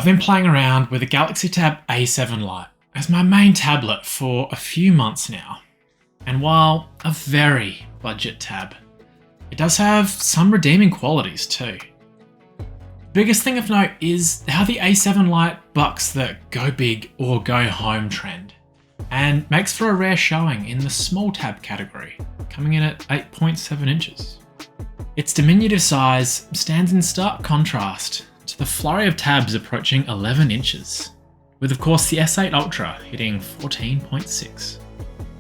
I've been playing around with the Galaxy Tab A7 Lite as my main tablet for a few months now. And while a very budget tab, it does have some redeeming qualities too. The biggest thing of note is how the A7 Lite bucks the go big or go home trend and makes for a rare showing in the small tab category, coming in at 8.7 inches. Its diminutive size stands in stark contrast to the flurry of tabs approaching 11 inches, with of course the S8 Ultra hitting 14.6.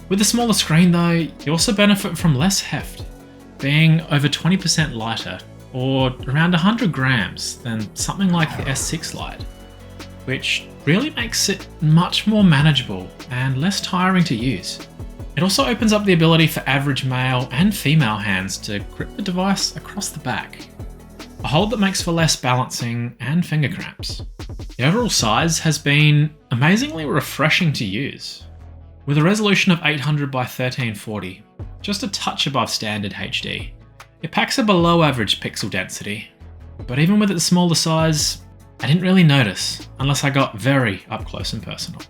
With a smaller screen though, you also benefit from less heft, being over 20% lighter, or around 100 grams, than something like the S6 Lite, which really makes it much more manageable and less tiring to use. It also opens up the ability for average male and female hands to grip the device across the back, a hold that makes for less balancing and finger cramps. The overall size has been amazingly refreshing to use. With a resolution of 800 by 1340, just a touch above standard HD, it packs a below average pixel density, but even with its smaller size, I didn't really notice unless I got very up close and personal.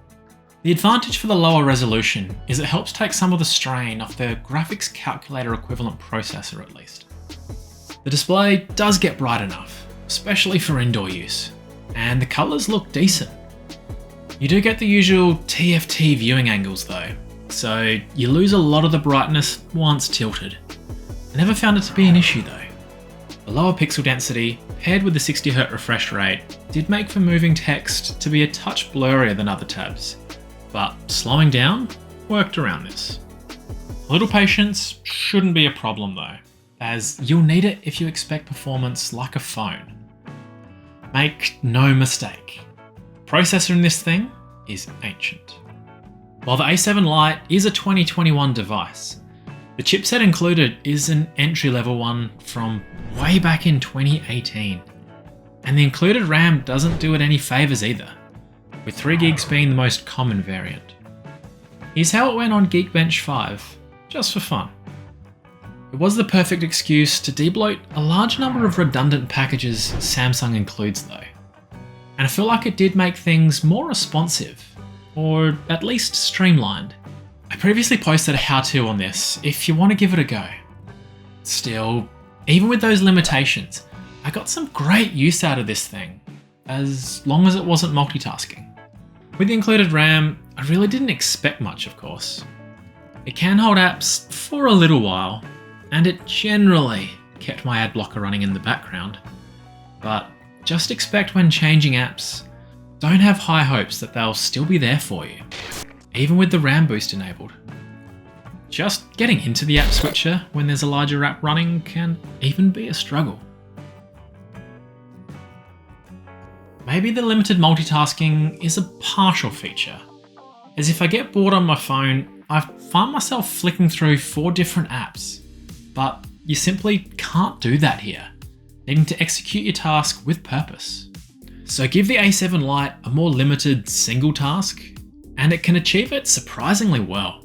The advantage for the lower resolution is it helps take some of the strain off the graphics calculator equivalent processor at least. The display does get bright enough, especially for indoor use, and the colours look decent. You do get the usual TFT viewing angles though, so you lose a lot of the brightness once tilted. I never found it to be an issue though. The lower pixel density, paired with the 60Hz refresh rate, did make for moving text to be a touch blurrier than other tabs, but slowing down worked around this. A little patience shouldn't be a problem though, as you'll need it if you expect performance like a phone. Make no mistake, the processor in this thing is ancient. While the A7 Lite is a 2021 device, the chipset included is an entry-level one from way back in 2018. And the included RAM doesn't do it any favours either, with 3GB being the most common variant. Here's how it went on Geekbench 5, just for fun. It was the perfect excuse to debloat a large number of redundant packages Samsung includes though. And I feel like it did make things more responsive, or at least streamlined. I previously posted a how-to on this if you want to give it a go. Still, even with those limitations, I got some great use out of this thing, as long as it wasn't multitasking. With the included RAM, I really didn't expect much of course. It can hold apps for a little while, and it generally kept my ad blocker running in the background. But just expect when changing apps, don't have high hopes that they'll still be there for you, even with the RAM boost enabled. Just getting into the app switcher when there's a larger app running can even be a struggle. Maybe the limited multitasking is a partial feature, as if I get bored on my phone, I find myself flicking through 4 different apps. But you simply can't do that here, needing to execute your task with purpose. So give the A7 Lite a more limited single task, and it can achieve it surprisingly well.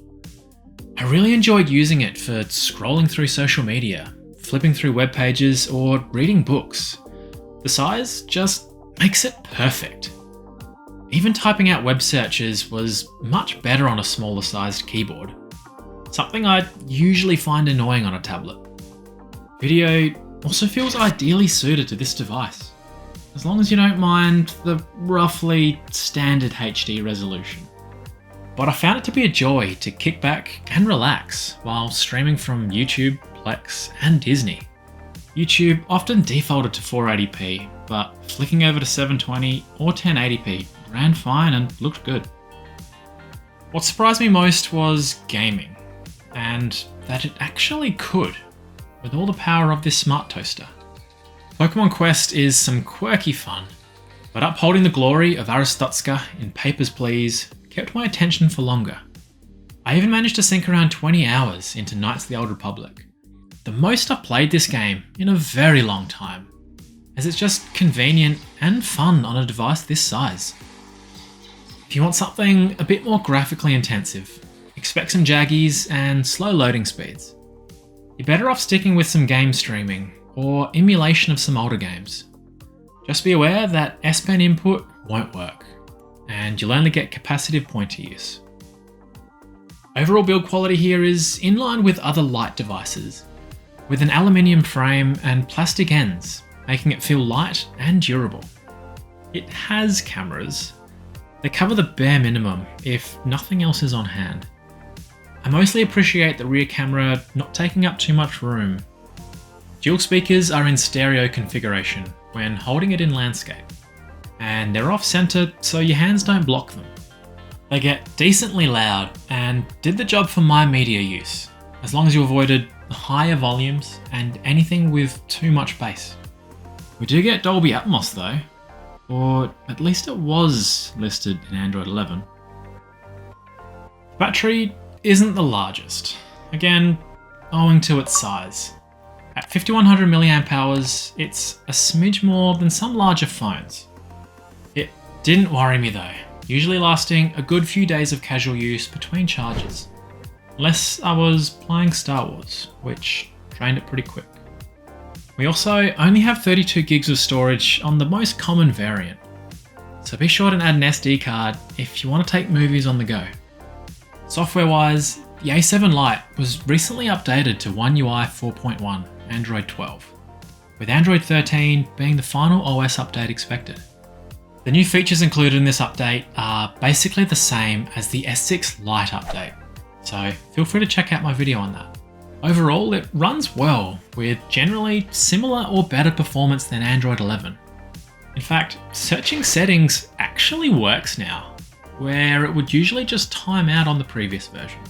I really enjoyed using it for scrolling through social media, flipping through web pages, or reading books. The size just makes it perfect. Even typing out web searches was much better on a smaller sized keyboard, something I usually find annoying on a tablet. Video also feels ideally suited to this device, as long as you don't mind the roughly standard HD resolution. But I found it to be a joy to kick back and relax while streaming from YouTube, Plex, and Disney. YouTube often defaulted to 480p, but flicking over to 720 or 1080p ran fine and looked good. What surprised me most was gaming, and that it actually could, with all the power of this smart toaster. Pokemon Quest is some quirky fun, but upholding the glory of Aristotska in Papers, Please kept my attention for longer. I even managed to sink around 20 hours into Knights of the Old Republic, the most I've played this game in a very long time, as it's just convenient and fun on a device this size. If you want something a bit more graphically intensive, expect some jaggies and slow loading speeds. You're better off sticking with some game streaming or emulation of some older games. Just be aware that S Pen input won't work, and you'll only get capacitive pointer use. Overall build quality here is in line with other light devices, with an aluminium frame and plastic ends, making it feel light and durable. It has cameras. They cover the bare minimum if nothing else is on hand. I mostly appreciate the rear camera not taking up too much room. Dual speakers are in stereo configuration when holding it in landscape, and they're off-center so your hands don't block them. They get decently loud and did the job for my media use, as long as you avoided higher volumes and anything with too much bass. We do get Dolby Atmos though, or at least it was listed in Android 11. Battery isn't the largest, again owing to its size. At 5100 mAh, it's a smidge more than some larger phones. It didn't worry me though, usually lasting a good few days of casual use between charges. Unless I was playing Star Wars, which drained it pretty quick. We also only have 32 gigs of storage on the most common variant, so be sure to add an SD card if you want to take movies on the go. Software-wise, the A7 Lite was recently updated to OneUI 4.1 Android 12, with Android 13 being the final OS update expected. The new features included in this update are basically the same as the S6 Lite update, so feel free to check out my video on that. Overall, it runs well, with generally similar or better performance than Android 11. In fact, searching settings actually works now, where it would usually just time out on the previous version.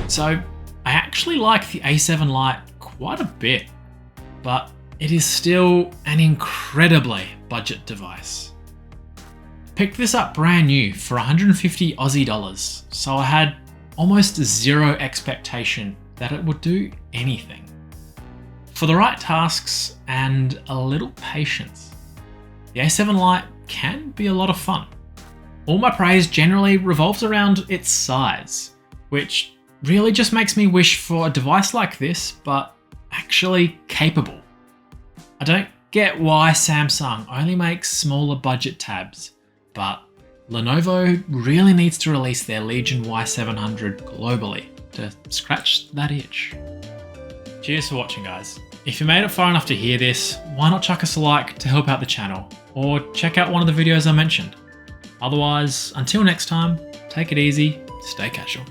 So, I actually like the A7 Lite quite a bit, but it is still an incredibly budget device. Picked this up brand new for 150 Aussie dollars, so I had almost zero expectation that it would do anything. For the right tasks and a little patience, the A7 Lite can be a lot of fun. All my praise generally revolves around its size, which really just makes me wish for a device like this, but actually capable. I don't get why Samsung only makes smaller budget tabs, but Lenovo really needs to release their Legion Y700 globally to scratch that itch. Cheers for watching, guys. If you made it far enough to hear this, why not chuck us a like to help out the channel, or check out one of the videos I mentioned. Otherwise, until next time, take it easy, stay casual.